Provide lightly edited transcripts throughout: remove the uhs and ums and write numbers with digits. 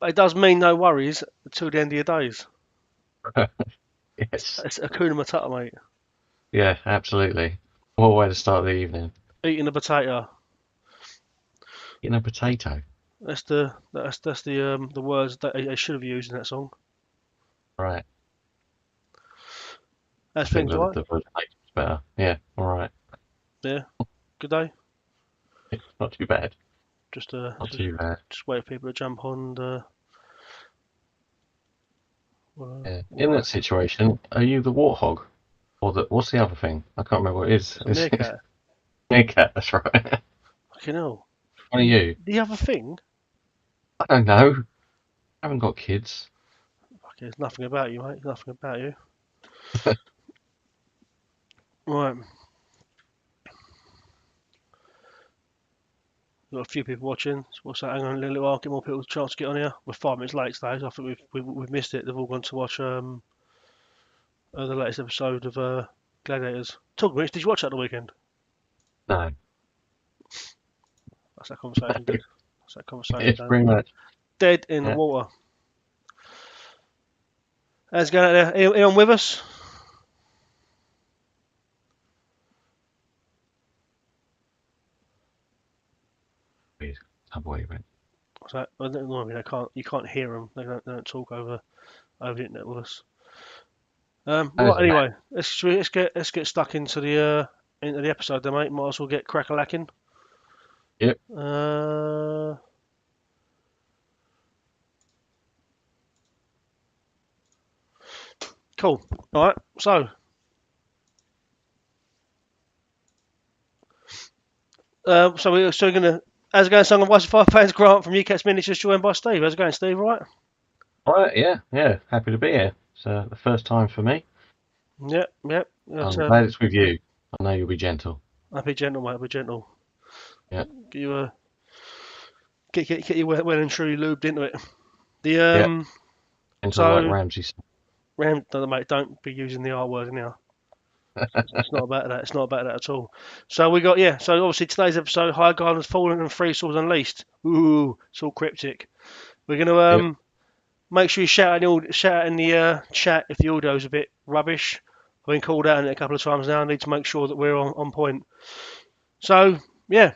But it does mean no worries until the end of your days. Yes. It's Hakuna Matata, mate. Yeah, absolutely. What a way to start the evening. Eating a potato. Eating a potato. That's the words that they should have used in that song. Right. I That's think things, that right? the version eight is better. Yeah, all right. Yeah. Good day. Not too bad. Just uh, Not just, too bad. just wait for people to jump on and Yeah. we'll In that crack. situation, are you the warthog? Or what's the other thing? I can't remember what it is. It's a It's meerkat. meerkat, that's right. Fucking hell. One of you. The other thing. I don't know. I haven't got kids. Okay, there's nothing about you, mate. Nothing about you. Right. We've got a few people watching. So what's that? Hang on a little while. Get more people a chance to get on here. We're 5 minutes late today, so I think we've missed it. They've all gone to watch the latest episode of Gladiators. Talk about it. Did you watch that the weekend? No. That's that conversation dead. That's that conversation It's done. pretty much. Dead in the Yeah. water. How's it going out there? Are you on with us? Please. Subway, but What's that? I don't know. I mean, you can't hear them. They don't talk over the internet with us. Right. doesn't matter. Anyway, let's get stuck into the episode, then, mate. Might as well get crack a lacking. Yep. Uh, cool. All right. So we're gonna. How's it going, son of Wise Five Fans Grant from UCAT's Miniatures, joined by Steve. How's it going, Steve? All right? All right, yeah, yeah. Happy to be here. It's the first time for me. Yep, yep. I'm glad it's with you. I know you'll be gentle. I'll be gentle, mate. I'll be gentle. Yeah, Get you get you well and truly lubed into it. The yeah. Gentle like so Ramsey. Ram, no, mate, don't be using the R word now. It's not about that. It's not about that at all. So we got So obviously today's episode, Highgarden's fallen and Free Swords Unleashed. Ooh, it's all cryptic. We're gonna Yep. make sure you shout out in the chat if the audio's a bit rubbish. I've been called out on it a couple of times now. I need to make sure that we're on point. So yeah,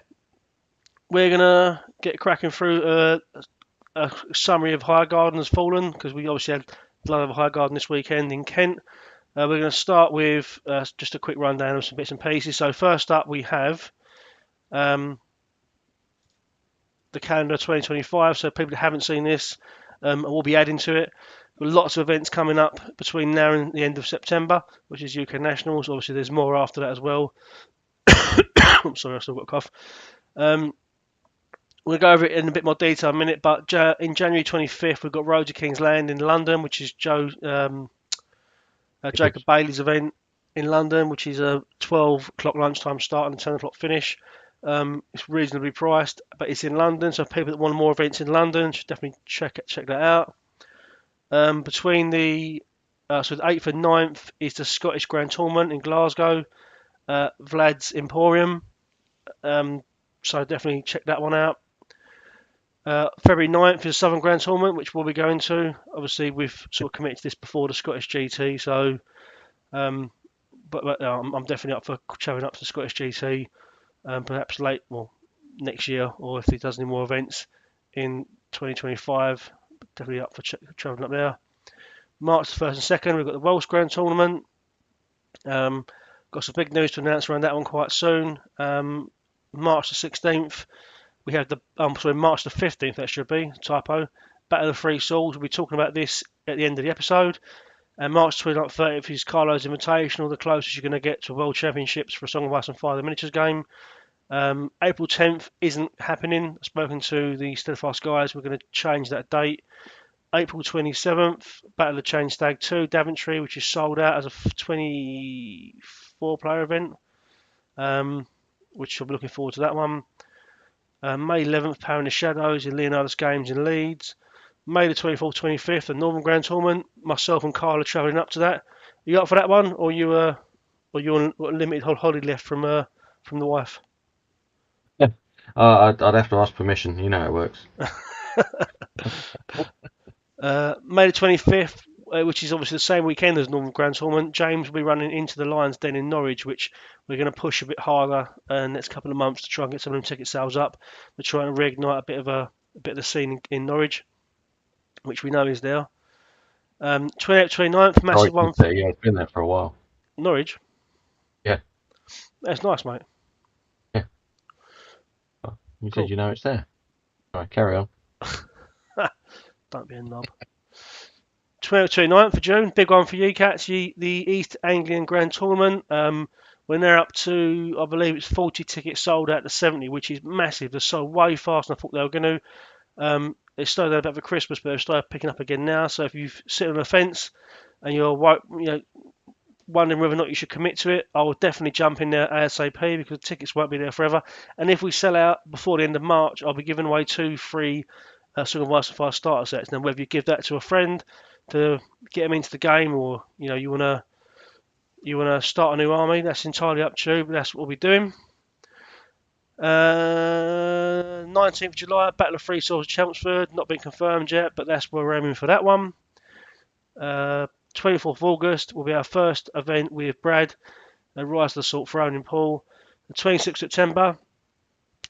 we're gonna get cracking through a summary of Highgarden's fallen because we obviously had Blood of Highgarden this weekend in Kent. We're going to start with just a quick rundown of some bits and pieces. So first up, we have um, the calendar 2025. So people that haven't seen this, we'll be adding to it. Got lots of events coming up between now and the end of September, which is UK Nationals. Obviously, there's more after that as well. I'm sorry, I still got a cough. We'll go over it in a bit more detail in a minute, but in January 25th, we've got Road to King's Land in London, which is Jacob Bailey's event in London, which is a 12 o'clock lunchtime start and a 10 o'clock finish. It's reasonably priced, but it's in London, so people that want more events in London should definitely check that out. Between the 8th and 9th is the Scottish Grand Tournament in Glasgow, Vlad's Emporium. So definitely check that one out. February 9th is Southern Grand Tournament, which we'll be going to. Obviously, we've sort of committed to this before the Scottish GT, so but I'm definitely up for travelling up to the Scottish GT, perhaps next year, or if he does any more events in 2025, definitely up for travelling up there. March the 1st and 2nd, we've got the Welsh Grand Tournament. Got some big news to announce around that one quite soon. March the 16th, we have March the 15th, that should be, typo. Battle of the Three Swords, we'll be talking about this at the end of the episode. And March 29th, 30th is Carlo's Invitational, the closest you're going to get to World Championships for a Song of Ice and Fire, the miniatures game. April 10th isn't happening. I've spoken to the Steadfast guys. We're going to change that date. April 27th, Battle of the Chain Stag 2, Daventry, which is sold out as a 24-player event, which I'm looking forward to that one. May 11th, Power in the Shadows in Leonardus Games in Leeds. May the 24th, 25th, the Northern Grand Tournament. Myself and Karl are travelling up to that. Are you up for that one, or you on limited holiday left from the wife? Yeah. I'd have to ask permission. You know how it works. May the 25th, which is obviously the same weekend as Northern Grand Tournament, James will be running into the Lions Den in Norwich, which we're going to push a bit harder next couple of months to try and get some of them ticket sales up, to try and reignite a bit of the scene in Norwich, which we know is there. 28th, 29th, massive Norwich one is for there, yeah, it's been there for a while. Norwich. Yeah, That's nice, mate. yeah. You said Cool. you know it's there. All right, carry on. Don't be a knob. 20th, 29th of June, big one for you cats, the East Anglian Grand Tournament. When they're up to, I believe it's 40 tickets sold out to 70, which is massive. They're sold way faster than I thought they were going to. They started out over Christmas, but they've started picking up again now. So if you sit on the fence and you're wondering whether or not you should commit to it, I will definitely jump in there ASAP because the tickets won't be there forever. And if we sell out before the end of March, I'll be giving away 2 free Song of Ice and Fire starter sets. Now, whether you give that to a friend to get them into the game, or you wanna start a new army, that's entirely up to you. But that's what we'll be doing. 19th of July, Battle of Three Swords, Chelmsford. Not been confirmed yet, but that's where we're aiming for that one. 24th of August will be our first event with Brad, Rise of the Salt Throne in Poole. The 26th of September,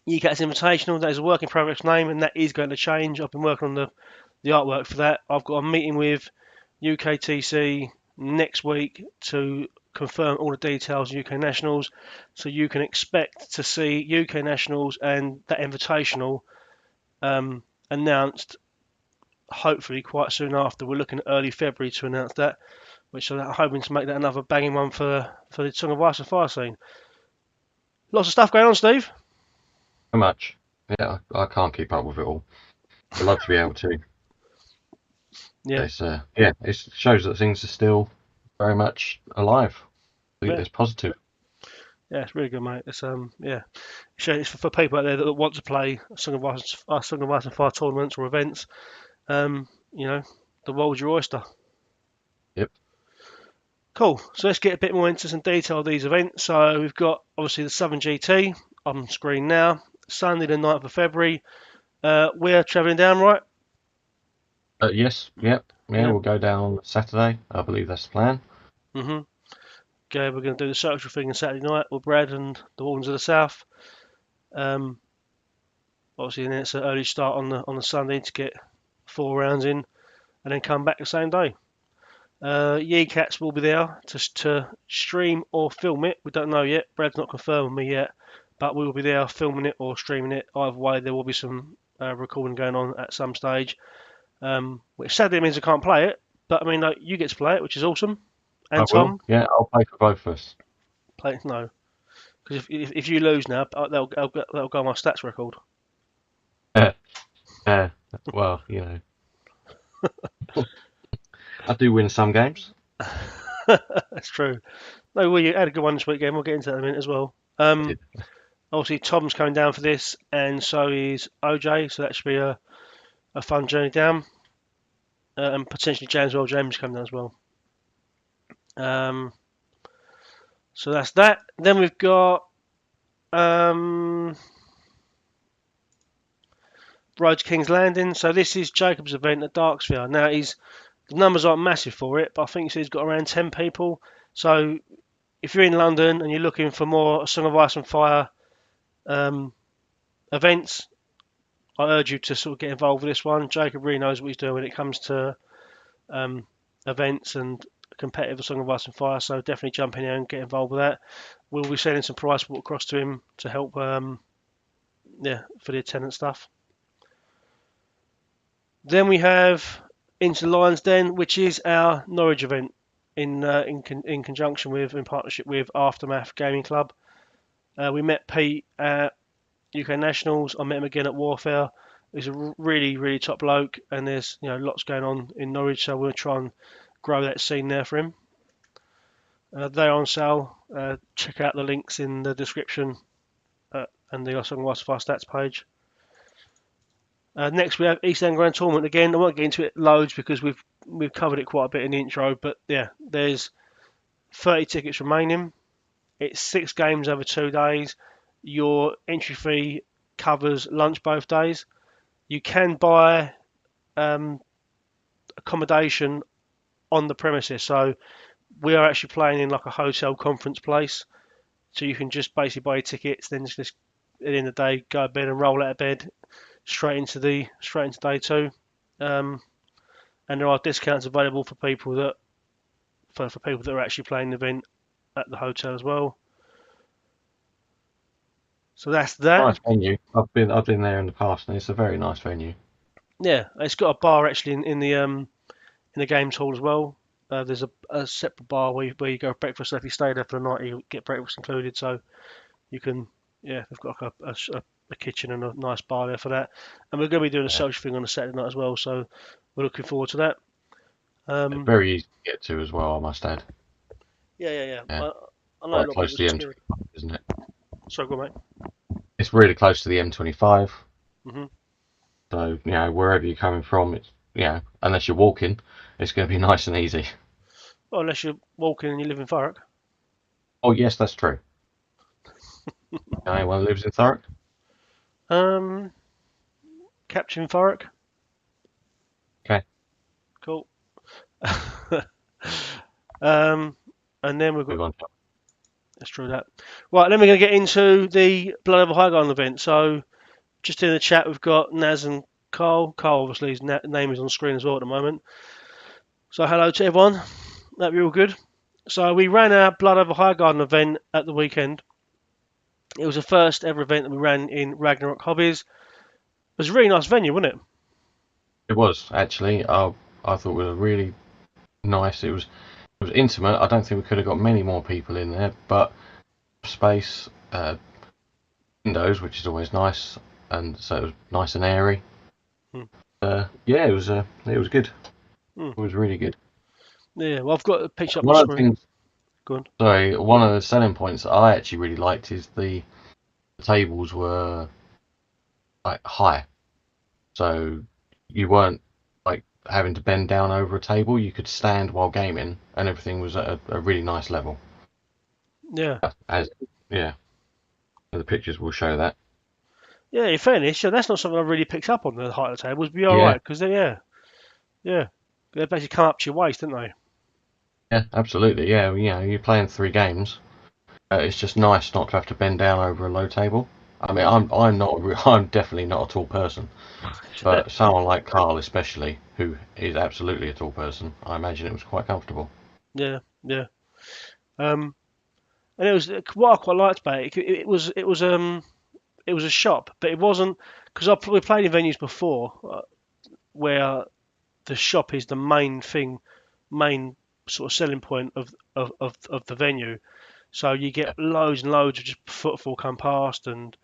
UCAT's Invitational. That is a work in progress name, and that is going to change. I've been working on the artwork for that. I've got a meeting with UKTC next week to confirm all the details of UK Nationals, so you can expect to see UK Nationals and that Invitational announced hopefully quite soon after. We're looking at early February to announce that, which I'm hoping to make that another banging one for the Song of Ice and Fire scene. Lots of stuff going on, Steve. How much? Yeah, I can't keep up with it all. I'd love to be able to. Yeah, Yeah, it shows that things are still very much alive. yeah, It's positive. yeah. It's really good, mate. It's yeah. It's for people out there that want to play Song of Ice and Fire tournaments or events. You know, the world's your oyster. Yep. Cool. So let's get a bit more into some detail of these events. So we've got obviously the Southern GT on screen now. Sunday the 9th of February. We're travelling down, right? Yes. Yep. Yeah, Yeah. we'll go down Saturday. I believe that's the plan. Mhm. Okay, we're going to do the social thing on Saturday night with Brad and the Wardens of the South. Um, Obviously, then it's an early start on the Sunday to get 4 rounds in, and then come back the same day. Cats will be there to stream or film it. We don't know yet. Brad's not confirmed with me yet, but we will be there filming it or streaming it. Either way, there will be some recording going on at some stage. Which sadly means I can't play it, but I mean, like, you get to play it, which is awesome. I And will. Tom, Yeah, I'll play for both of us. play no, because if you lose now, that'll go on my stats record. Yeah. Yeah. Well, you know, I do win some games. That's true. No, well, you had a good one this weekend. We'll get into that in a minute as well. I did. Obviously, Tom's coming down for this, and so is OJ. So that should be a fun journey down, and potentially James. Well, James coming down as well. Um, so that's that. Then we've got Road to King's Landing. So this is Jacob's event at Darksphere. Now the numbers aren't massive for it, but I think he's got around 10 people. So if you're in London and you're looking for more Song of Ice and Fire events, I urge you to sort of get involved with this one. Jacob really knows what he's doing when it comes to events and competitive Song of Ice and Fire, so definitely jump in there and get involved with that. We'll be sending some prize support across to him to help, for the attendance stuff. Then we have Into the Lions Den, which is our Norwich event in conjunction with, in partnership with Aftermath Gaming Club. We met Pete at UK Nationals. I met him again at Warfare. He's a really, really top bloke, and there's lots going on in Norwich, so we'll try and grow that scene there for him. They're on sale. Check out the links in the description and the Song of Ice and Fire stats page. Next we have East End Grand Tournament again. I won't get into it loads because we've covered it quite a bit in the intro, but yeah, there's 30 tickets remaining. It's 6 games over 2 days. Your entry fee covers lunch both days. you can buy accommodation on the premises. So we are actually playing in like a hotel conference place. So you can just basically buy your tickets, then just at the end of the day go to bed and roll out of bed straight into day two. Um, and there are discounts available for people that for people that are actually playing the event at the hotel as well. So that's that. Nice venue. I've been there in the past, and it's a very nice venue. Yeah, it's got a bar actually in the games hall as well. There's a separate bar where you go for breakfast. So if you stay there for the night, you get breakfast included. So you can, yeah, they've got like a kitchen and a nice bar there for that. And we're going to be doing a Yeah. social thing on a Saturday night as well. So we're looking forward to that. Very easy to get to as well, I must add. Yeah. Yeah, I know a quite lot of close people to the scary. M25, isn't it? Sorry, go on, mate. It's really close to the M25. Hmm. So, wherever you're coming from, unless you're walking, it's going to be nice and easy. Well, unless you're walking and you live in Thurrock. Oh, yes, that's true. Anyone lives in Thurrock? Um, Captain Thurrock. Okay, Cool. um, and then we've got move on. let's try that. Right, then we're going to get into the Blood Over Highgarden event. So, just in the chat, we've got Naz and Karl. Karl, obviously, his name is on screen as well at the moment. So, hello to everyone. Hope you're all good. So, we ran our Blood Over Highgarden event at the weekend. It was the first ever event that we ran in Ragnarok Hobbies. It was a really nice venue, wasn't it? It was, actually. I thought it was really nice. It was intimate. I don't think we could have got many more people in there, but space, windows, which is always nice, and so it was nice and airy. Hmm. Yeah, it was good. Hmm. It was really good. Yeah, well, I've got a picture up on One of the screen. things, Go on. sorry, one of the selling points that I actually really liked is the tables were like high, so you weren't like having to bend down over a table. You could stand while gaming, and everything was at a really nice level. Yeah. As yeah, the pictures will show that. Yeah, in fairness, yeah, that's not something I really picked up on the height of the tables. Be all Yeah, right, because yeah, they basically come up to your waist, didn't they? yeah, absolutely. Yeah, you're playing 3 games. It's just nice not to have to bend down over a low table. I mean, I'm not I'm definitely not a tall person, but someone like Karl, especially, who is absolutely a tall person, I imagine it was quite comfortable. Yeah. Um, and it was what I quite liked about it. It was a shop, but it wasn't because we played in venues before where the shop is the main thing, main sort of selling point of the venue. So you get Yeah, loads and loads of just footfall come past, and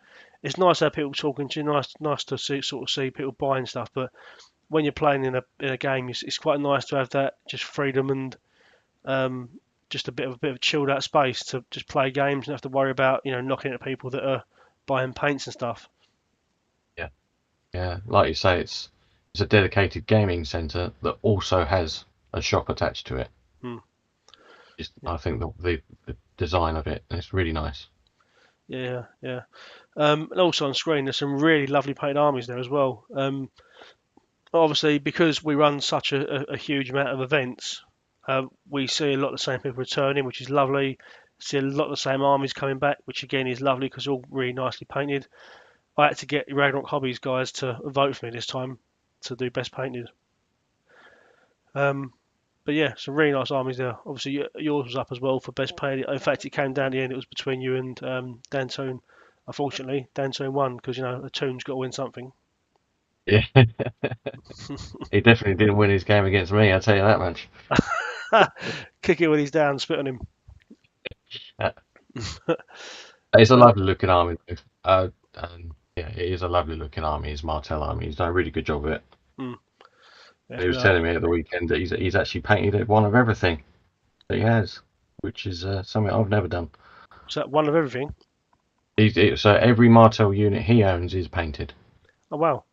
it's nice to have people talking to you. Nice to sort of see people buying stuff. But when you're playing in a game, it's quite nice to have that just freedom and um, just a bit of chilled out space to just play games and have to worry about knocking at people that are buying paints and stuff. yeah, yeah. Like you say, it's a dedicated gaming centre that also has a shop attached to it. Hmm. Yeah, I think the design of it is really nice. yeah. And also on screen, there's some really lovely painted armies there as well. Obviously, because we run such a huge amount of events, we see a lot of the same people returning, which is lovely. See a lot of the same armies coming back, which again is lovely because they're all really nicely painted. I had to get Ragnarok Hobbies guys to vote for me this time to do best painted. Um, but yeah, some really nice armies there. Obviously, yours was up as well for best painted. In fact, it came down to the end. It was between you and Dan Toon. Unfortunately, Dan Toon won because a Toon's got to win something. Yeah, he definitely didn't win his game against me. I'll tell you that much. Kick it when he's down, spit on him. Uh, It's a Uh, lovely looking army, though. And yeah, it is a lovely looking army. His Martell army. He's done a really good job of it. hmm, yeah, He was telling me at the weekend that he's actually painted one of everything that he has, which is something I've never done. so one of everything. So every Martell unit he owns is painted. Oh wow.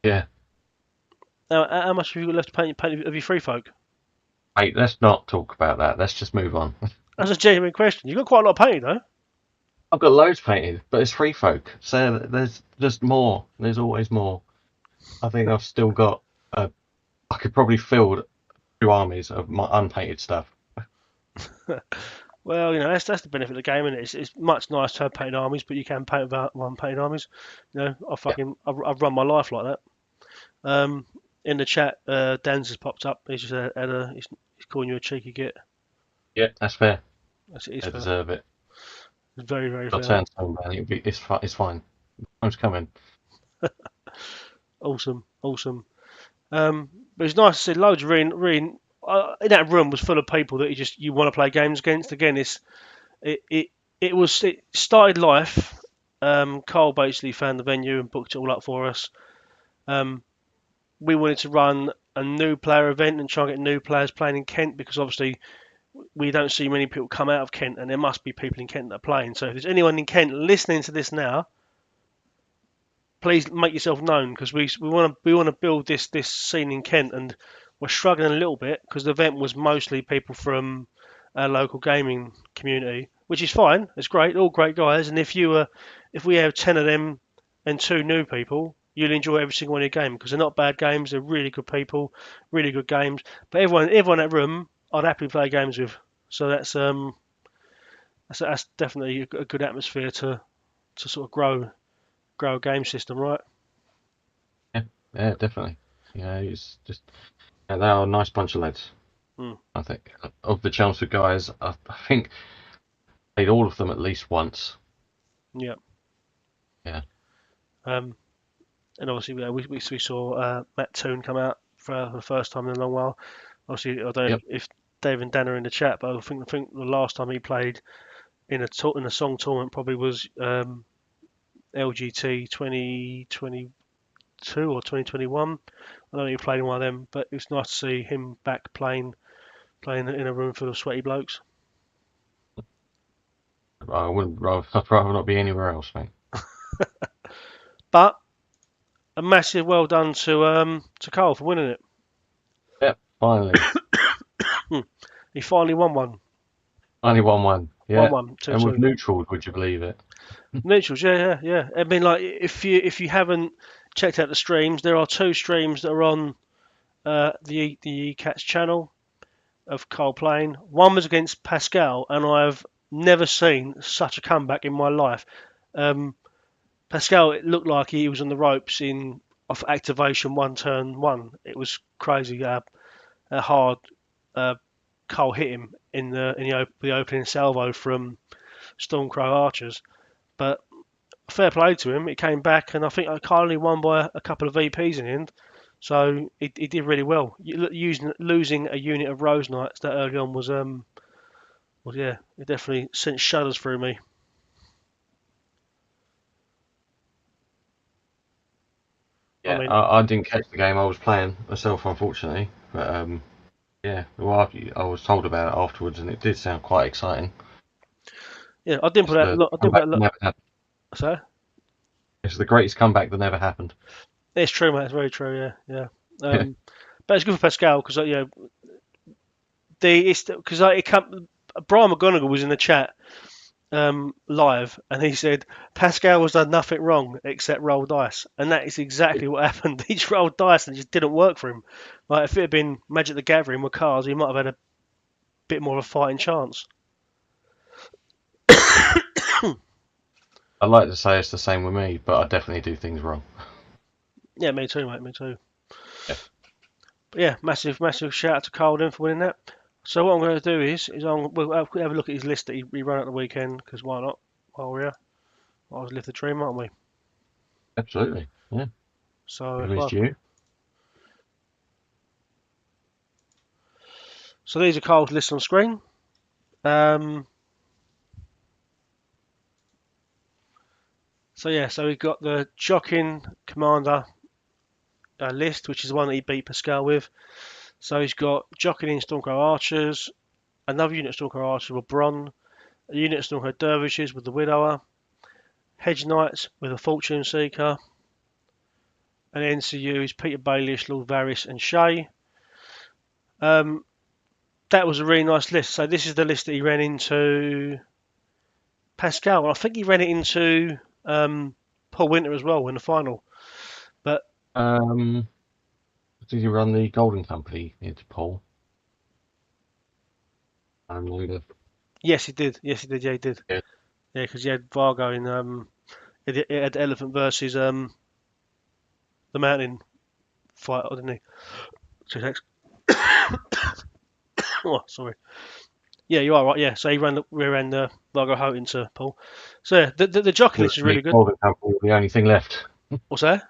Yeah. Now, how much have you got left to paint of your free folk? Hey, let's not talk about that. Let's just move on. That's a genuine question. You've got quite a lot of painting though. I've got loads painted, but it's free folk. So there's just more. There's always more. I think I've still got. I could probably field 2 armies of my unpainted stuff. Well, that's the benefit of the game, and it's much nicer to have painted armies, but you can paint without one painted armies. Yeah, I've run my life like that. Um, in the chat, Dan's has popped up. He's just he's calling you a cheeky git. yeah, that's fair. It is They fair. deserve it. It's very, very Got fair. turn stone, man. It's fine. Time's coming. Awesome, awesome. But it's nice to see loads of really in that room was full of people that you want to play games against. Again, it it it started life. Karl basically found the venue and booked it all up for us. Um, we wanted to run a new player event and try and get new players playing in Kent because obviously we don't see many people come out of Kent, and there must be people in Kent that are playing. So if there's anyone in Kent listening to this now, please make yourself known because we want to build this scene in Kent, and we're struggling a little bit because the event was mostly people from our local gaming community, which is fine. It's great, all great guys. And if we have 10 of them and 2 new people, you'll enjoy every single one of your game because they're not bad games. They're really good people, really good games. But everyone in that room, I'd happily play games with. So that's definitely a good atmosphere to sort of grow a game system, right? Yeah, yeah, definitely. It's just they are a nice bunch of lads. Hmm. I think of the Chelmsford guys, I think played all of them at least once. Yeah. Yeah. Um, and obviously, we saw Matt Toon come out for the first time in a long while. Obviously, I don't know Yep. if Dave and Dan are in the chat, but I think the last time he played in a song tournament probably was LGT 2022 or 2021. I don't think he played in one of them, but it was nice to see him back playing in a room full of sweaty blokes. I wouldn't. I'd rather not be anywhere else, mate. But a massive well done to Karl for winning it. Yep. Finally, He finally won one. only won one. One Yeah. one, two And with two. neutrals, would you believe it? Neutrals, yeah. I mean, like if you haven't checked out the streams, there are 2 streams that are on the Cats channel of Karl playing. One was against Pascal, and I've never seen such a comeback in my life. Um, Pascal, it looked like he was on the ropes in off activation one turn one. It was crazy how hard Karl hit him in the opening salvo from Stormcrow Archers, but fair play to him. It came back, and I think Kyle only won by a couple of VPs in the end. So he did really well. Losing a unit of Rose Knights that early on was yeah, it definitely sent shudders through me. I Yeah. mean, I didn't catch the game. I was playing myself, unfortunately. But yeah. Well, I was told about it afterwards, and it did sound quite exciting. yeah, I didn't It's put that. the I didn't comeback put that that. never happened. So It's the greatest comeback that never happened. it's true, mate. It's very true. Yeah. But it's good for Pascal because because it come. Brian McGonigal was in the chat live, and he said Pascal has done nothing wrong except roll dice, and that is exactly what happened. He just rolled dice and it just didn't work for him. Like if it had been Magic the Gathering with cards, he might have had a bit more of a fighting chance. I'd like to say it's the same with me, but I definitely do things wrong. Yeah, me too, mate. Me too. Yeah. But yeah, massive shout out to Karl then for winning that. So what I'm going to do we'll have a look at his list that he ran at the weekend because why not? While we're here, I was live the dream, aren't we? Absolutely. Yeah. So We if I missed you. So these are Karl's lists on screen. Um, so we've got the Jockin Commander list, which is the one that he beat Pascal with. So he's got Jockin in Stormcrow Archers, another unit of Stormcrow Archers with Bronn, a unit of Stormcrow Dervishes with the Widower, Hedge Knights with a Fortune Seeker, and NCU is Peter Baelish, Lord Varys, and Shay. That was a really nice list. So this is the list that he ran into Pascal. I think he ran it into Paul Winter as well in the final. But Um, did you run the Golden Company into Poole? Yes, he did. Yes, he did. Yeah, he did. Yeah. Yeah, because he had Vargo in it had Elephant versus the Mountain fight, didn't he? Two seconds. Oh, sorry. Yeah, you are right. Yeah, so he ran we ran the Vargo Hout into Paul. So yeah, the jockey list is The really good. Golden Company were the only thing left. What's that?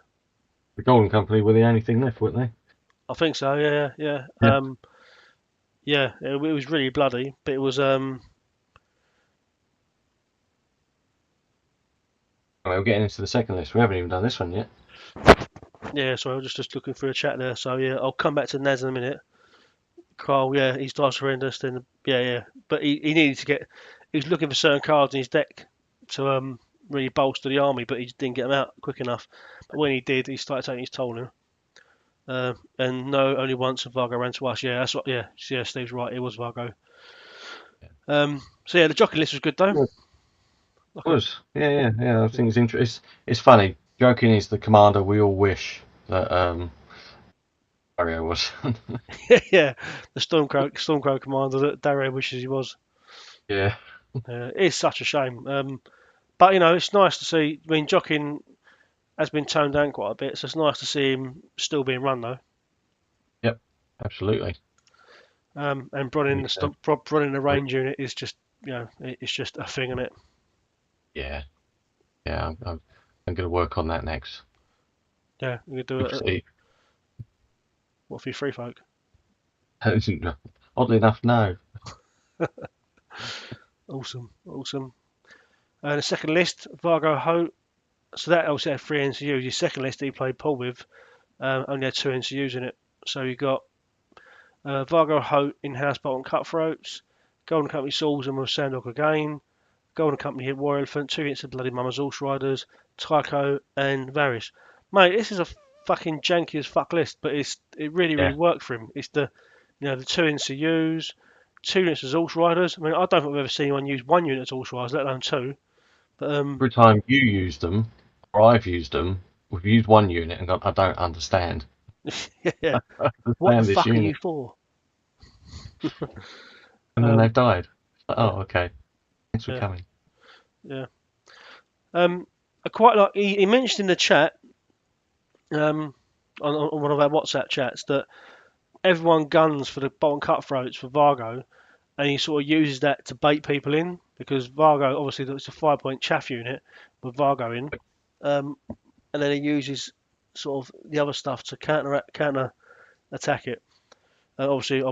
The Golden Company were the only thing left, weren't they? I think so. Yeah, yeah, Yeah. yeah. It was really bloody, but it was Well, we're getting into the second list. We haven't even done this one yet. yeah. Sorry, I was just looking through a chat there. So yeah, I'll come back to Naz in a minute. Karl, yeah, he's dice horrendous. And yeah, yeah, but he needed to get. He was looking for certain cards in his deck to really bolster the army, but he just didn't get them out quick enough. But when he did, he started taking his toll now. And no, only once and Vargo ran to us. Yeah, that's what. Yeah, yeah. Steve's right. It was Vargo. So yeah, the jockey list was good though. Yeah. Like a, Was. Yeah. I think it's interesting. It's funny. Joking is the commander we all wish that Mario was. yeah, the Stormcrow commander that Dario wishes he was. Yeah. It's such a shame. But you know, it's nice to see. I mean, jockeying has been toned down quite a bit, so it's nice to see him still being run though. Yep. Absolutely. And brought in Yeah. the range unit is just it's just a thing, isn't it? Yeah. I'm going to work on that next. Yeah, we could do We'll it. see. What for you free folk? Oddly enough, no. Awesome, awesome. And the second list, Vargo Ho. So that also had three NCUs. His second list he played Poole with only had two NCUs in it. So you got Vargo Ho in House Bolton Cutthroats, Golden Company Swordsman with Sandog again, Golden Company hit War Elephant, two hits of Bloody Mama's Horse Riders, Tycho and Varys. Mate, this is a fucking janky as fuck list, but it really Yeah. worked for him. It's the two NCUs, two units as Horse Riders. I mean, I don't think I've ever seen anyone use one unit as Horse Riders, let alone two. But Every time you use them, or I've used them, we've used one unit and gone, I don't understand. yeah, I what the understand this fuck are you unit. for? And then they've Um, died. It's like, yeah, oh, okay. Thanks for yeah, coming. yeah. I quite like. He mentioned in the chat, on one of our WhatsApp chats, that everyone guns for the Bolton Cutthroats for Vargo, and he sort of uses that to bait people in because Vargo obviously it's a 5 point chaff unit with Vargo in, and then he uses sort of the other stuff to counter attack it. Obviously,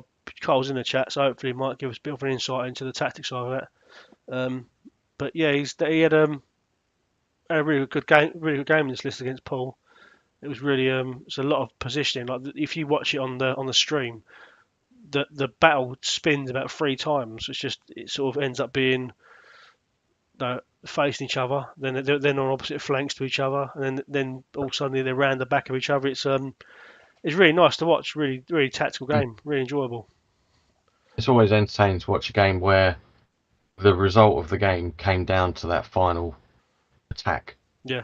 Carl's in the chat, so hopefully he might give us a bit of an insight into the tactics side of that. But yeah, he had a really good game in this list against Paul. It was really it's a lot of positioning. Like if you watch it on the stream, the battle spins about three times. It sort of ends up being facing each other, then they're on opposite flanks to each other, and then all of a sudden they're round the back of each other. It's really nice to watch. Really really tactical Mm. game. Really enjoyable. It's always entertaining to watch a game where the result of the game came down to that final attack Yeah,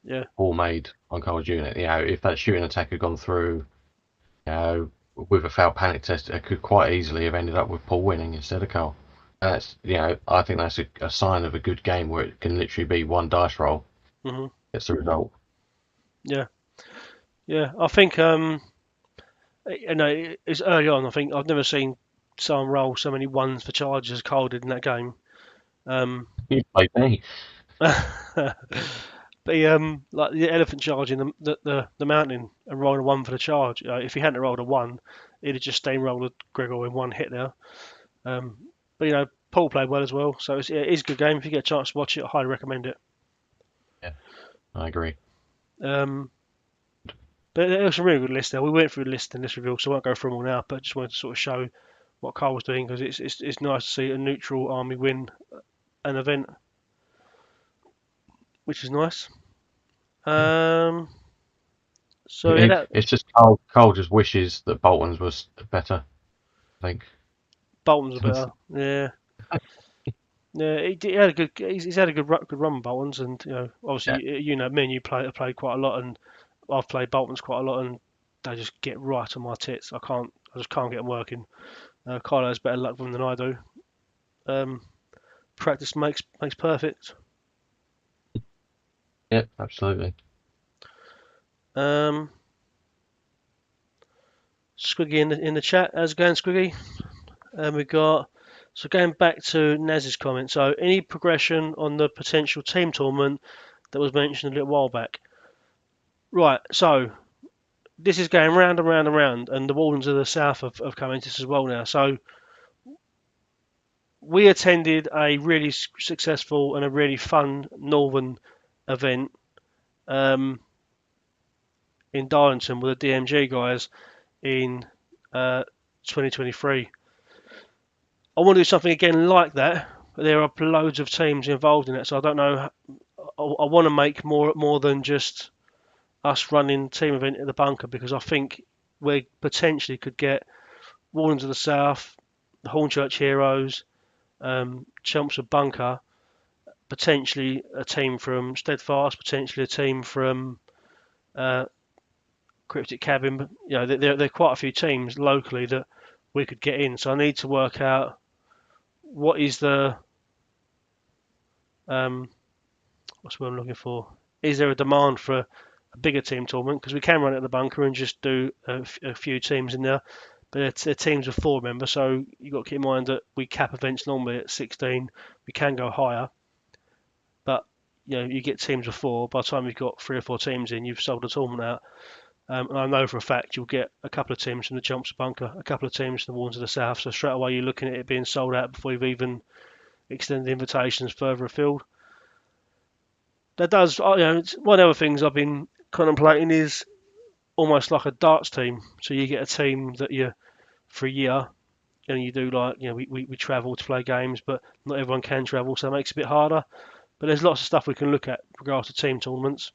yeah. Paul made on Carl's unit. If that shooting attack had gone through, with a failed panic test, it could quite easily have ended up with Paul winning instead of Carl. And I think that's a sign of a good game where it can literally be one dice roll. hmm It's the result. Yeah, yeah. I think it's early on. I think I've never seen someone roll so many ones for charges as Carl did in that game. You played me. But he, like the elephant charging the mountain and rolling a one for the charge. If he hadn't rolled a one, he'd have just steamrolled Gregor in one hit there. But Paul played well as well, so it is a good game. If you get a chance to watch it, I highly recommend it. Yeah, I agree. Um, but there was a really good list there. We went through the list in this review, so I won't go through them all now. But I just wanted to sort of show what Karl was doing because it's nice to see a neutral army win an event, which is nice. Um, so yeah, It's just Carl just wishes that Bolton's was better. I think. Bolton's better. Yeah. Yeah, he had a good. He's had a good run with Boltons, and obviously, Yeah. me and you played quite a lot, and I've played Boltons quite a lot, and they just get right on my tits. I just can't get them working. Karl has better luck with them than I do. Practice makes perfect. Yeah, absolutely. Squiggy in the chat. How's it going, Squiggy? And we got so going back to Naz's comment. So any progression on the potential team tournament that was mentioned a little while back. Right. So this is going round and round and round, and the Wardens of the South have come into this as well now. So we attended a really successful and a really fun Northern event in Darlington with the DMG guys in 2023. I want to do something again like that, but there are loads of teams involved in it, so I don't know. I want to make more than just us running team event at the bunker, because I think we potentially could get Wardens of the South, the Hornchurch Heroes, Chelmsford Bunker, potentially a team from Steadfast, potentially a team from uh, Cryptic Cabin. You know, there are quite a few teams locally that we could get in. So I need to work out what is the um, what's what I'm looking for. Is there a demand for a bigger team tournament? Because we can run it at the bunker and just do a few teams in there. But they're teams of 4 members, so you've got to keep in mind that we cap events normally at 16. We can go higher, but you get teams of 4. By the time you've got 3 or 4 teams in, you've sold the tournament out. And I know for a fact you'll get a couple of teams from the Chelmsford Bunker, a couple of teams from the Warns of the South. So straight away you're looking at it being sold out before you've even extended the invitations further afield. That does, one of the things I've been contemplating is almost like a darts team. So you get a team that you for a year, and you do we travel to play games, but not everyone can travel, so it makes it a bit harder. But there's lots of stuff we can look at with regards to team tournaments.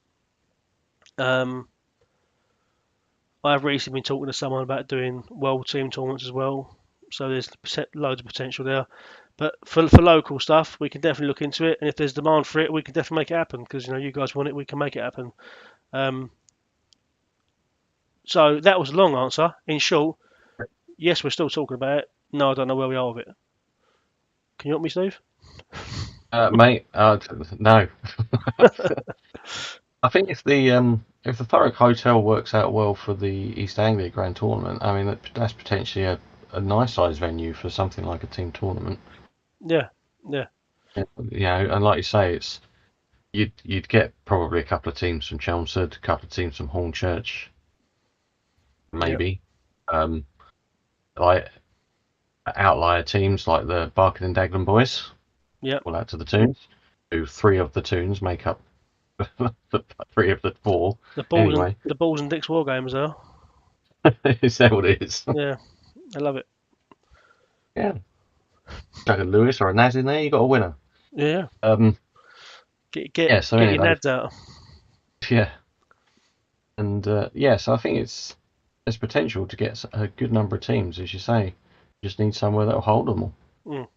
I've recently been talking to someone about doing world team tournaments as well, so there's loads of potential there. But for local stuff, we can definitely look into it, and if there's demand for it, we can definitely make it happen, because you guys want it, we can make it happen. Um, so that was a long answer. In short, yes, we're still talking about it. No, I don't know where we are with it. Can you help me, Steve? Mate, no. I think if the Thurrock Hotel works out well for the East Anglia Grand Tournament, I mean that's potentially a nice size venue for something like a team tournament. Yeah, yeah, And like you say, you'd get probably a couple of teams from Chelmsford, a couple of teams from Hornchurch, yeah, maybe. Like outlier teams like the Barking and Dagenham boys, yeah. all out to the Toons, who 3 of the Toons make up the 3 of the 4. Anyway, The balls and dicks war games though. is that what it is? Yeah, I love it. Yeah. Chuck a Lewis or a Naz in there, you got a winner. Yeah, Um, yeah, so get your anyway, nads out. yeah. And so I think there's potential to get a good number of teams, as you say. You just need somewhere that'll hold them all. Mm.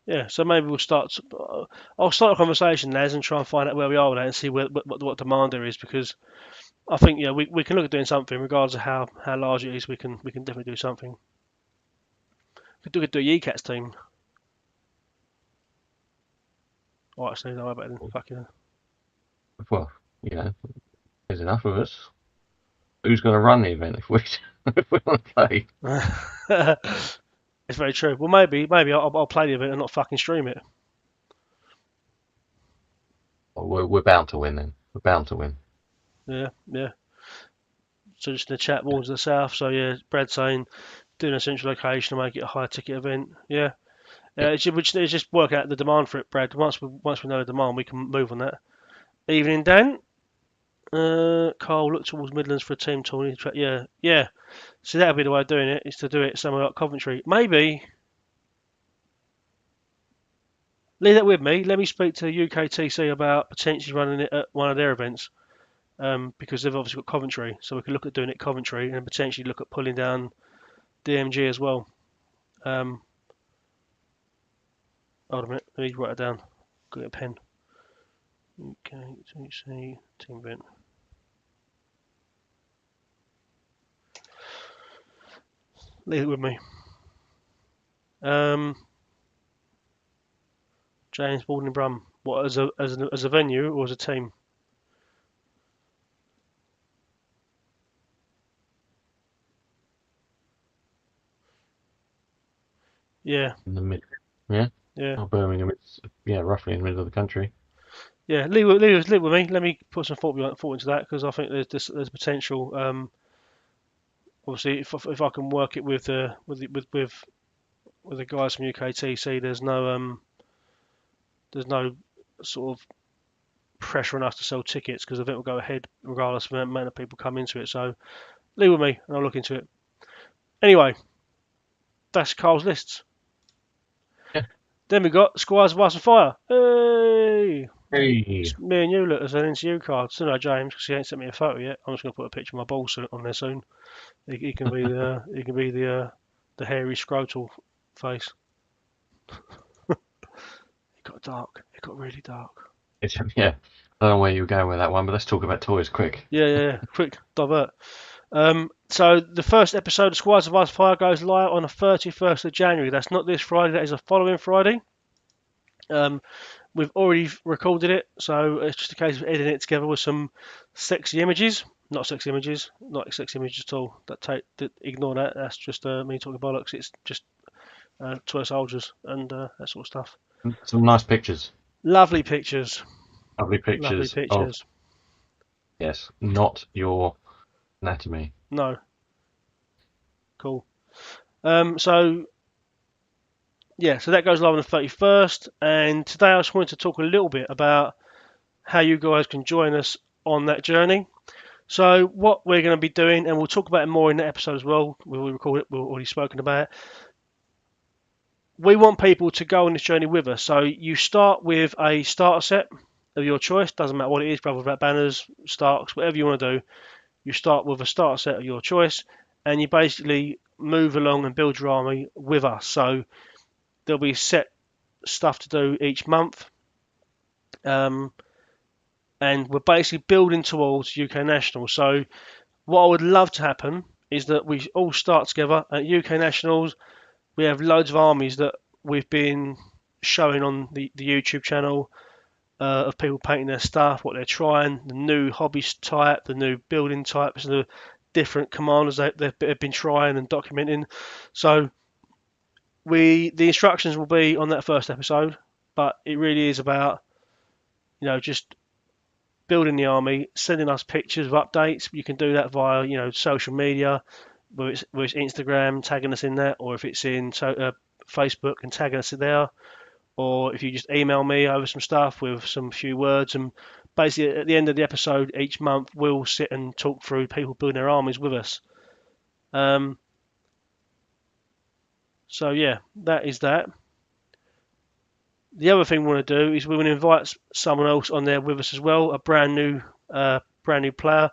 Yeah, so maybe we'll start. I'll start a conversation, Naz, and try and find out where we are with that and see what demand there is, because I think we can look at doing something regardless of how large it is. We can definitely do something. We could do a Yecats team. Oh, actually, no, I better than fucking. Well, there's enough of us. Who's going to run the event if we if we want to play? It's very true. Well, maybe I'll play the event and not fucking stream it. Well, we're bound to win then. We're bound to win. Yeah, yeah. So just in the chat, Warns of the South. So yeah, Brad saying doing a central location and make it a high ticket event. Yeah, Yeah. it's just work out the demand for it, Brad. Once we know the demand, we can move on that. Evening, Dan. Karl, look towards Midlands for a team tournament. Yeah, yeah. So that'll be the way of doing it. Is to do it somewhere like Coventry. Maybe leave that with me. Let me speak to UKTC about potentially running it at one of their events. Because they've obviously got Coventry, so we can look at doing it Coventry and potentially look at pulling down DMG as well. Hold on a minute, let me write it down. Got a pen. UKTC team event. Leave it with me. James Baldwin Brum. What, as a venue or as a team? Yeah, In the mid, yeah. yeah, Oh, Birmingham, it's roughly in the middle of the country. yeah. Leave with me. Let me put some thought into that because I think there's potential. Obviously, if I can work it with the guys from UKTC, there's no sort of pressure on us to sell tickets because the event will go ahead regardless of the amount of people come into it. So leave with me and I'll look into it. Anyway, that's Karl's lists. Yeah. Then we got Squires of Ice and Fire. Hey! Hey, It's me and you look as an interview card. Still no James because he ain't sent me a photo yet. I'm just gonna put a picture of my balls on there soon. He can be the hairy scrotal face. It got dark. It got really dark. yeah. I don't know where you were going with that one, but let's talk about toys quick. Yeah. Quick divert. So the first episode of Squires of Ice and Fire goes live on the 31st of January. That's not this Friday. That is the following Friday. We've already recorded it, so it's just a case of editing it together with some sexy images. Not sexy images, not sexy images at all. Ignore that. That's just me talking bollocks. It's just toy soldiers and that sort of stuff. Some nice pictures. Lovely pictures. Lovely Lovely pictures of, pictures. yes, not your anatomy. No. Cool. So yeah, so that goes live on the 31st, and today I just wanted to talk a little bit about how you guys can join us on that journey. So what we're going to be doing, and we'll talk about it more in the episode as well. We'll record it. We've already spoken about it. We want people to go on this journey with us. So you start with a starter set of your choice. Doesn't matter what it is, whether it's banners, Starks, whatever you want to do. You start with a starter set of your choice, and you basically move along and build your army with us. So there'll be set stuff to do each month. And we're basically building towards UK Nationals. So what I would love to happen is that we all start together at UK Nationals. We have loads of armies that we've been showing on the YouTube channel of people painting their stuff, what they're trying, the new hobbies type, the new building types, the different commanders they've been trying and documenting. So the instructions will be on that first episode, but it really is about just building the army, sending us pictures of updates. You can do that via social media, whether it's Instagram, tagging us in that, or if it's in Facebook and tagging us there, or if you just email me over some stuff with some few words. And basically at the end of the episode each month we'll sit and talk through people building their armies with us. So yeah, that is that. The other thing we want to do is we want to invite someone else on there with us as well, a brand new player.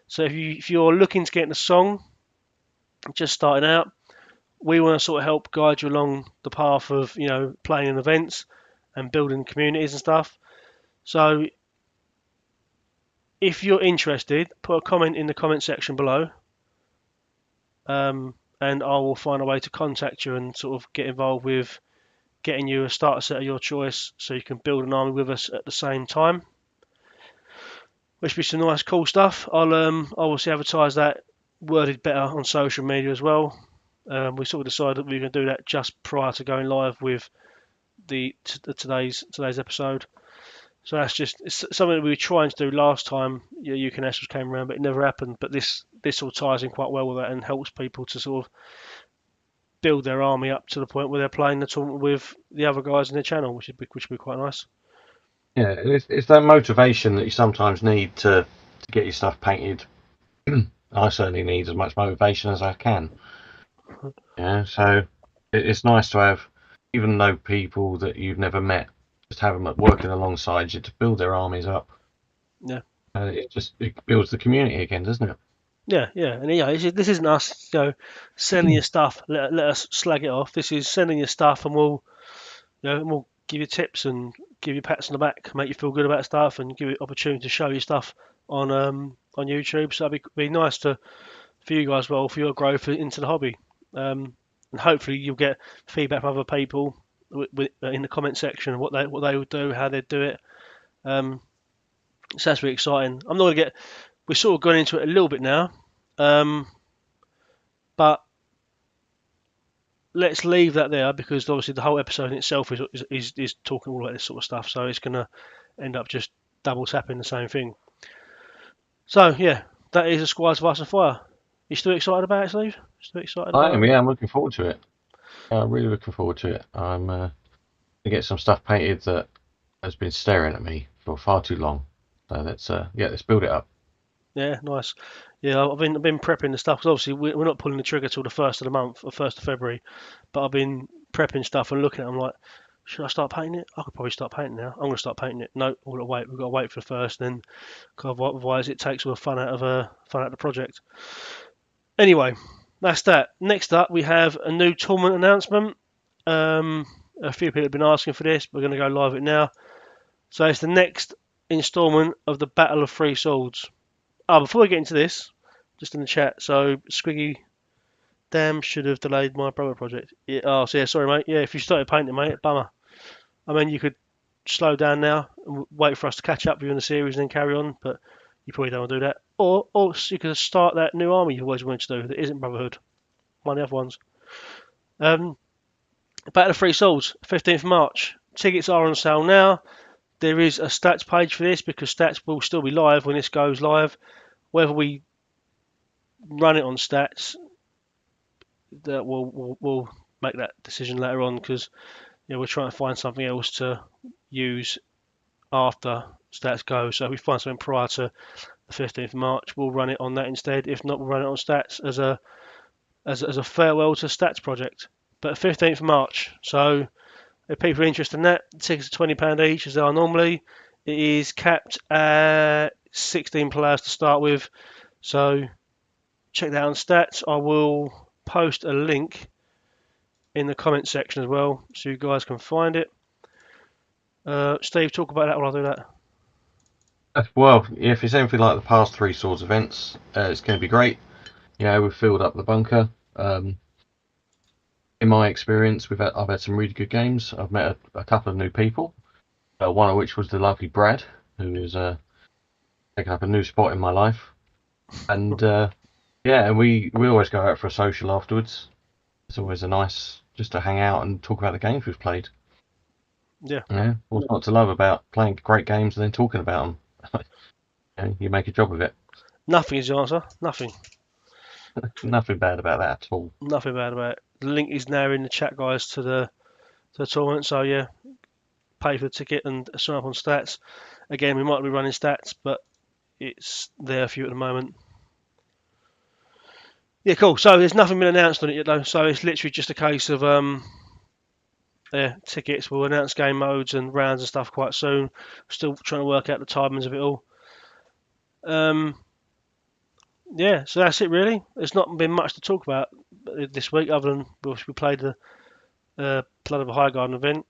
So if you're looking to get in the song, just starting out, we want to sort of help guide you along the path of playing in events and building communities and stuff. So if you're interested, put a comment in the comment section below, and I will find a way to contact you and sort of get involved with getting you a starter set of your choice so you can build an army with us at the same time, which would be some nice cool stuff. I'll obviously advertise that worded better on social media as well. We sort of decided that we were going to do that just prior to going live with today's episode. So it's something that we were trying to do last time UK Nationals came around, but it never happened. But this all ties in quite well with that and helps people to sort of build their army up to the point where they're playing the tournament with the other guys in their channel, which would be quite nice. Yeah, it's that motivation that you sometimes need to get your stuff painted. I certainly need as much motivation as I can. Yeah, so it's nice to have, even though people that you've never met, just have them working alongside you to build their armies up. Yeah. It builds the community again, doesn't it? Yeah, and this isn't us, sending your stuff. Let us slag it off. This is sending your stuff, and we'll give you tips and give you pats on the back, make you feel good about stuff, and give you opportunity to show your stuff on YouTube. So it'd be nice for you guys, well, for your growth into the hobby. And hopefully you'll get feedback from other people in the comment section what they would do, how they'd do it. So that's really exciting. I'm not going to get. We're sort of going into it a little bit now, but let's leave that there because obviously the whole episode in itself is talking all about this sort of stuff. So it's going to end up just double tapping the same thing. So yeah, that is a Squires of Ice and Fire. You still excited about it, Steve? Still excited I about am, it? yeah, I'm looking forward to it. Yeah, I'm really looking forward to it. I'm going to get some stuff painted that has been staring at me for far too long. So let's build it up. Yeah, nice. Yeah, I've been prepping the stuff 'cause obviously we're not pulling the trigger till the first of the month, or first of February. But I've been prepping stuff and looking at it. I'm like, should I start painting it? I could probably start painting now. I'm going to start painting it. No, we've got to wait. We've got to wait for the first, then, 'cause otherwise it takes all the fun out of the project. Anyway, that's that. Next up, we have a new tournament announcement. A few people have been asking for this. We're going to go live with it now. So it's the next instalment of the Battle of Three Swords. Oh, before we get into this, just in the chat. So Squiggy, damn, should have delayed my brother project. Yeah, oh, so yeah, sorry, mate. Yeah, if you started painting, mate, bummer. I mean, you could slow down now and wait for us to catch up with you in the series and then carry on, but you probably don't want to do that. Or you could start that new army you've always wanted to do that isn't Brotherhood. One of the other ones. Battle of Three Swords, 15th March. Tickets are on sale now. There is a stats page for this because stats will still be live when this goes live. Whether we run it on stats, that we'll make that decision later on because we're trying to find something else to use after stats go. So if we find something prior to the 15th of March, we'll run it on that instead. If not, we'll run it on stats as a farewell to stats project. But 15th of March. So if people are interested in that, the tickets are £20 each as they are normally. It is capped at 16 players to start with. So check that out on stats. I will post a link in the comment section as well so you guys can find it. Steve, talk about that while I do that. Well, if it's anything like the past Three Swords events, it's going to be great. We've filled up the bunker. In my experience, I've had some really good games. I've met a couple of new people. One of which was the lovely Brad, who is taking up a new spot in my life. And and we always go out for a social afterwards. It's always a nice just to hang out and talk about the games we've played. Yeah. What's not to love about playing great games and then talking about them? You make a job of it. Nothing is the answer. Nothing. Nothing bad about that at all. Nothing bad about it. The link is now in the chat, guys, to the tournament. So yeah, pay for the ticket and sign up on stats. Again, we might be running stats, but it's there for you at the moment. Yeah, cool. So there's nothing been announced on it yet, though. So it's literally just a case of tickets. We'll announce game modes and rounds and stuff quite soon. Still trying to work out the timings of it all. Yeah, so that's it really. There's not been much to talk about this week other than we played the Blood of a Highgarden event.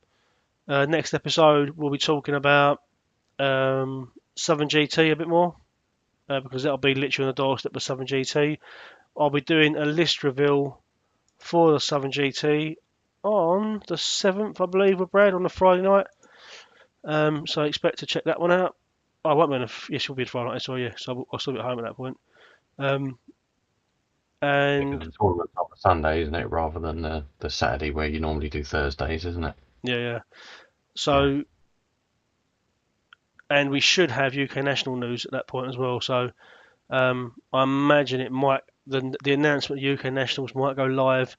Next episode we'll be talking about Southern GT a bit more because that'll be literally on the doorstep of Southern GT. I'll be doing a list reveal for the Southern GT on the 7th, I believe, with Brad on the Friday night. So I expect to check that one out. I won't be on yes, we'll be Friday night, so yeah, so I'll still be at home at that point. And the tournament's on the Sunday, isn't it, rather than the Saturday where you normally do Thursdays, isn't it? Yeah. So, and we should have UK national news at that point as well. So, I imagine it might the announcement of UK nationals might go live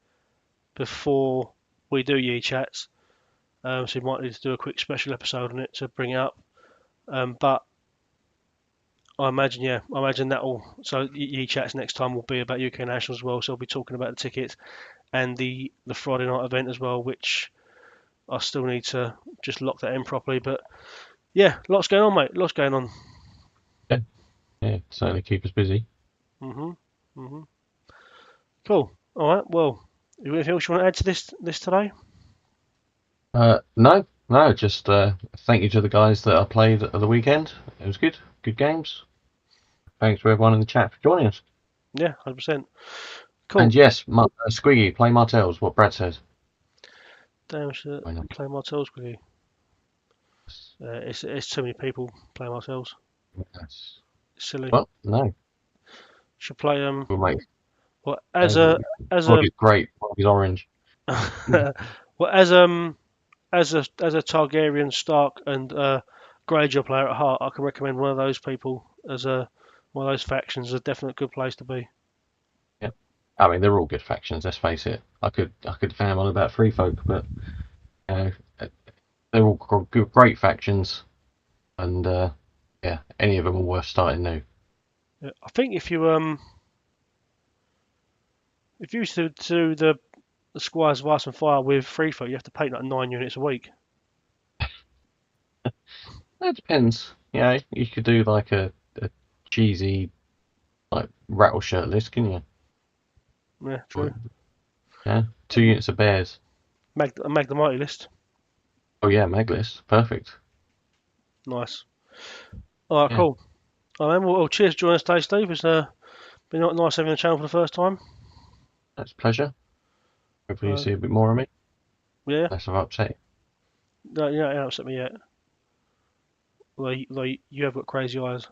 before we do Ye Chats. So we might need to do a quick special episode on it to bring it up. But I imagine that'll so Ye Chats next time will be about UK nationals as well. So we'll be talking about the tickets and the Friday night event as well, which I still need to just lock that in properly. But yeah, lots going on, mate. Lots going on. Yeah, certainly keep us busy. Cool. All right. Well, anything else you want to add to this today? No. Just thank you to the guys that I played at the weekend. It was good games. Thanks for everyone in the chat for joining us. Yeah, 100%. Cool. And yes, Squiggy, play Martels. What Brad says. Damn, should Why not? play Martels with you. It's too many people playing Martels. Yes. It's silly. Well, no, Should play we'll make. well Uh, as a Frog is great. Frog is orange. well as a Targaryen, Stark, and Greyjoy player at heart, I can recommend one of those people as a one of those factions. A definite good place to be. Yeah. I mean, they're all good factions. Let's face it. I could fan on about Free Folk, but you know, they're all good, great factions, and yeah, any of them are worth starting new. Yeah, I think if you used to do the Squires of Ice and Fire with Free Folk, you have to paint like 9 units a week. It depends. You know, you could do like a cheesy like rattle shirt list, can you? Yeah, Or, true. yeah, 2 units of bears. Mag the Mighty list. Oh yeah, mag list, perfect. Nice. All right, Yeah, cool. All right, well, cheers for joining us today, Steve. It's been nice having the channel for the first time. that's a pleasure. Hopefully you Uh, see a bit more of me. yeah, Less of upset. no, you haven't upset me yet. Although you have got crazy eyes.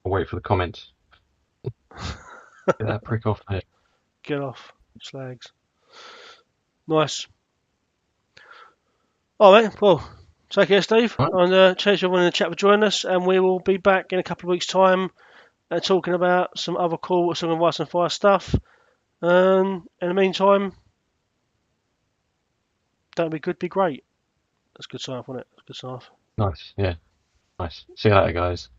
I'll wait for the comments. Get that prick off there. Get off, slags. Nice. All right, well, take care, Steve. Right, And cheers for everyone in the chat for joining us. And we will be back in a couple of weeks' time talking about some other cool Song of Ice and Fire stuff. In the meantime, don't be good, be great. That's a good sign off, wasn't it? That's a good sign off. nice. Yeah, nice. See you later, guys.